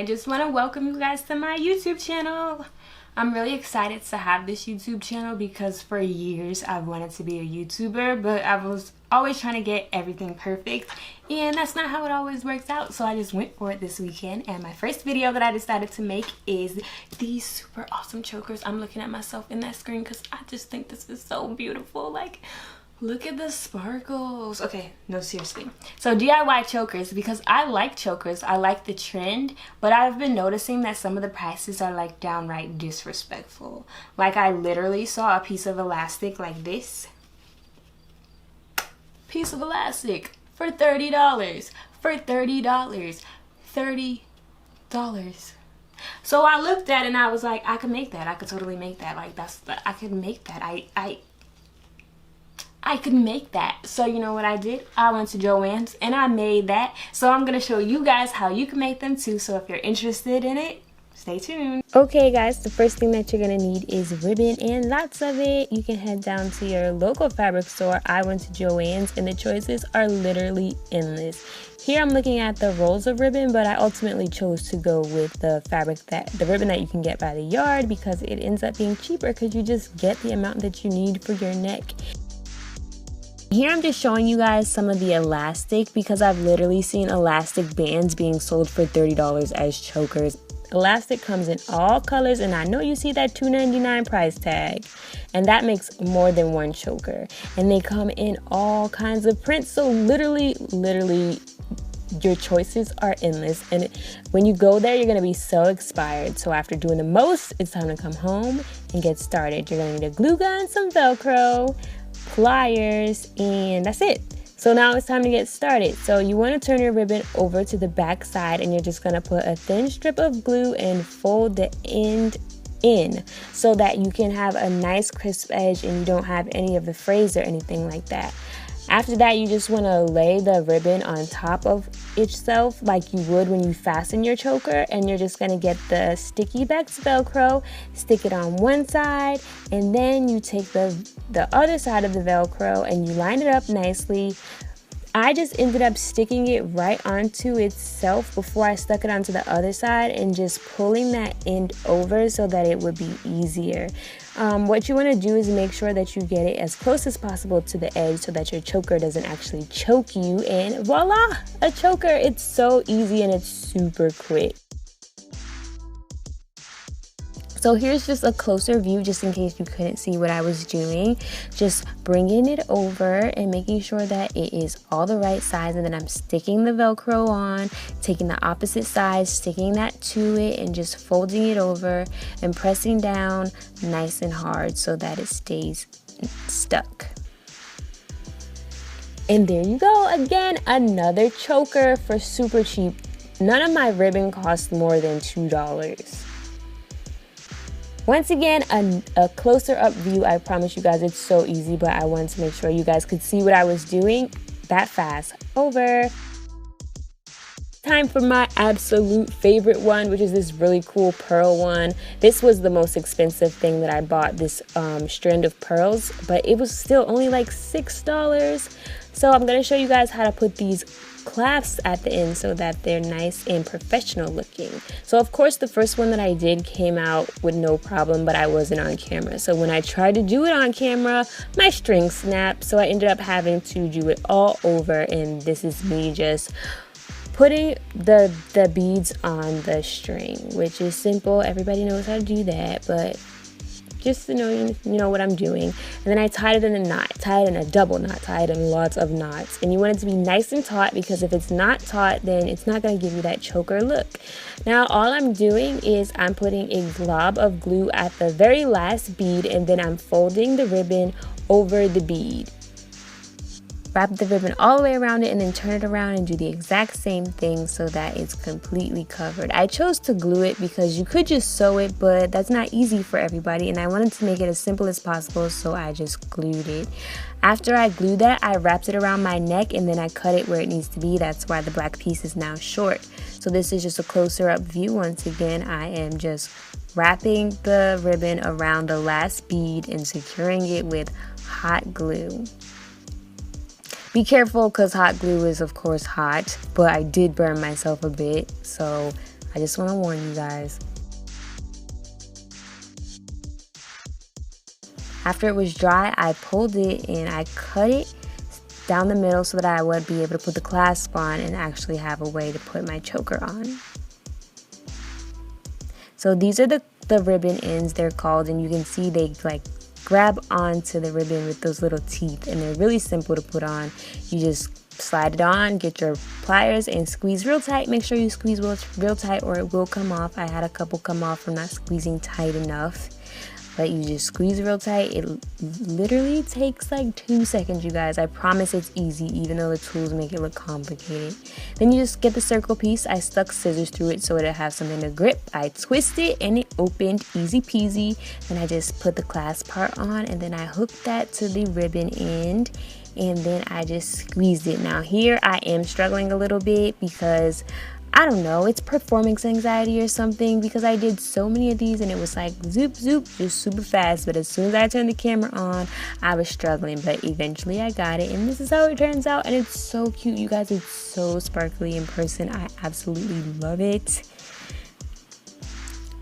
just want to welcome you guys to my YouTube channel. I'm really excited to have this YouTube channel because for years I've wanted to be a YouTuber, but I was always trying to get everything perfect, and that's not how it always works out. So I just went for it this weekend, and my first video that I decided to make is these super awesome chokers. I'm looking at myself in that screen because I just think this is so beautiful. Like, look at the sparkles. Okay, no, seriously. So DIY chokers, because I like chokers, I like the trend, but I've been noticing that some of the prices are like downright disrespectful. Like, I literally saw a piece of elastic like this. Piece of elastic for $30. For $30. $30. So I looked at it and I was like, I could make that. I could totally make that. Like, I could make that. I could make that. So you know what I did? I went to Joann's and I made that. So I'm gonna show you guys how you can make them too. So if you're interested in it, stay tuned. Okay guys, the first thing that you're gonna need is ribbon, and lots of it. You can head down to your local fabric store. I went to Joann's and the choices are literally endless. Here I'm looking at the rolls of ribbon, but I ultimately chose to go with the ribbon that you can get by the yard because it ends up being cheaper because you just get the amount that you need for your neck. Here I'm just showing you guys some of the elastic because I've literally seen elastic bands being sold for $30 as chokers. Elastic comes in all colors, and I know you see that $2.99 price tag, and that makes more than one choker. And they come in all kinds of prints, so literally your choices are endless. And when you go there, you're going to be so inspired. So after doing the most, it's time to come home and get started. You're going to need a glue gun, some Velcro, pliers, and that's it. So now it's time to get started. So you want to turn your ribbon over to the back side, and you're just going to put a thin strip of glue and fold the end in so that you can have a nice crisp edge and you don't have any of the frays or anything like that. After that, you just want to lay the ribbon on top of itself like you would when you fasten your choker, and you're just going to get the sticky Bex Velcro, stick it on one side, and then you take the other side of the Velcro and you line it up nicely. I just ended up sticking it right onto itself before I stuck it onto the other side and just pulling that end over so that it would be easier. What you want to do is make sure that you get it as close as possible to the edge so that your choker doesn't actually choke you, and voila, a choker. It's so easy and it's super quick. So here's just a closer view just in case you couldn't see what I was doing. Just bringing it over and making sure that it is all the right size, and then I'm sticking the Velcro on, taking the opposite side, sticking that to it, and just folding it over and pressing down nice and hard so that it stays stuck. And there you go, again, another choker for super cheap. None of my ribbon cost more than $2. Once again, a closer up view. I promise you guys it's so easy, but I wanted to make sure you guys could see what I was doing that fast. Over. Time for my absolute favorite one, which is this really cool pearl one. This was the most expensive thing that I bought, this strand of pearls, but it was still only like $6. So I'm going to show you guys how to put these clasps at the end so that they're nice and professional looking. So of course the first one that I did came out with no problem, but I wasn't on camera. So when I tried to do it on camera, my string snapped, so I ended up having to do it all over, and this is me just putting the beads on the string, which is simple. Everybody knows how to do that, but just to know, you know what I'm doing. And then I tied it in a knot, tied it in a double knot, tied it in lots of knots. And you want it to be nice and taut, because if it's not taut, then it's not going to give you that choker look. Now all I'm doing is I'm putting a glob of glue at the very last bead, and then I'm folding the ribbon over the bead. Wrap the ribbon all the way around it and then turn it around and do the exact same thing so that it's completely covered. I chose to glue it because you could just sew it, but that's not easy for everybody, and I wanted to make it as simple as possible, so I just glued it. After I glued that, I wrapped it around my neck and then I cut it where it needs to be. That's why the black piece is now short. So this is just a closer up view. Once again, I am just wrapping the ribbon around the last bead and securing it with hot glue. Be careful because hot glue is of course hot, but I did burn myself a bit, so I just want to warn you guys. After it was dry, I pulled it and I cut it down the middle so that I would be able to put the clasp on and actually have a way to put my choker on. So these are the ribbon ends, they're called, and you can see they like grab onto the ribbon with those little teeth, and they're really simple to put on. You just slide it on, get your pliers, and squeeze real tight. Make sure you squeeze real tight or it will come off. I had a couple come off from not squeezing tight enough. But you just squeeze real tight. It literally takes like 2 seconds, you guys. I promise it's easy, even though the tools make it look complicated. Then you just get the circle piece. I stuck scissors through it so it'd have something to grip. I twist it and it opened, easy peasy. Then I just put the clasp part on, and then I hooked that to the ribbon end, and then I just squeezed it. Now here I am struggling a little bit because I don't know, it's performance anxiety or something, because I did so many of these and it was like zoop zoop, just super fast. But as soon as I turned the camera on, I was struggling, but eventually I got it, and this is how it turns out. And it's so cute, you guys. It's so sparkly in person. I absolutely love it.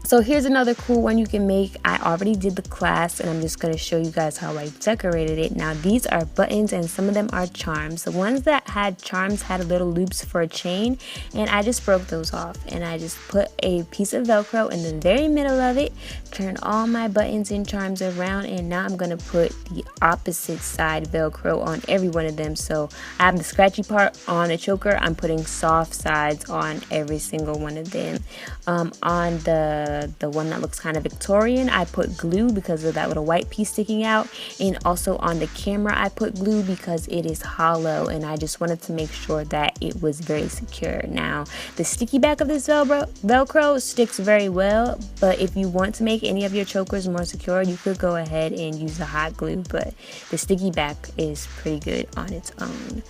So here's another cool one you can make. I already did the clasp, and I'm just going to show you guys how I decorated it. Now these are buttons and some of them are charms. The ones that had charms had little loops for a chain, and I just broke those off, and I just put a piece of Velcro in the very middle of it, turn all my buttons and charms around, and now I'm going to put the opposite side Velcro on every one of them. So I have the scratchy part on the choker. I'm putting soft sides on every single one of them. On the one that looks kind of Victorian, I put glue because of that little white piece sticking out, and also on the camera I put glue because it is hollow, and I just wanted to make sure that it was very secure. Now the sticky back of this Velcro sticks very well, but if you want to make any of your chokers more secure, you could go ahead and use the hot glue, but the sticky back is pretty good on its own.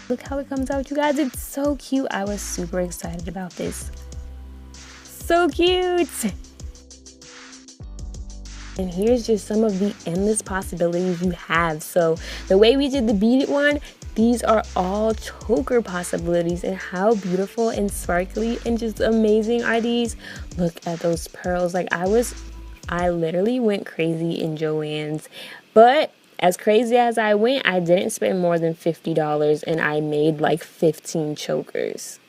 Look how it comes out, you guys. It's so cute. I was super excited about this. So cute. And here's just some of the endless possibilities you have. So the way we did the beaded one, these are all choker possibilities, and how beautiful and sparkly and just amazing are these. Look at those pearls. Like I literally went crazy in Joann's, but as crazy as I went, I didn't spend more than $50, and I made like 15 chokers.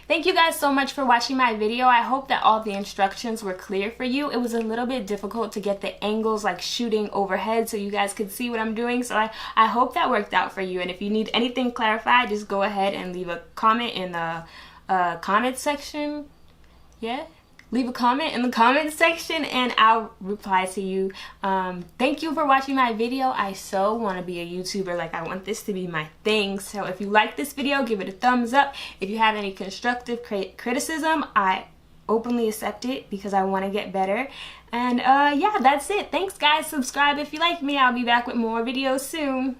Thank you guys so much for watching my video. I hope that all the instructions were clear for you. It was a little bit difficult to get the angles like shooting overhead so you guys could see what I'm doing. So I hope that worked out for you. And if you need anything clarified, just go ahead and leave a comment in the comment section. Yeah? Leave a comment in the comment section and I'll reply to you. Thank you for watching my video. I so want to be a YouTuber. Like, I want this to be my thing. So if you like this video, give it a thumbs up. If you have any constructive criticism, I openly accept it because I want to get better. And yeah, that's it. Thanks guys. Subscribe if you like me. I'll be back with more videos soon.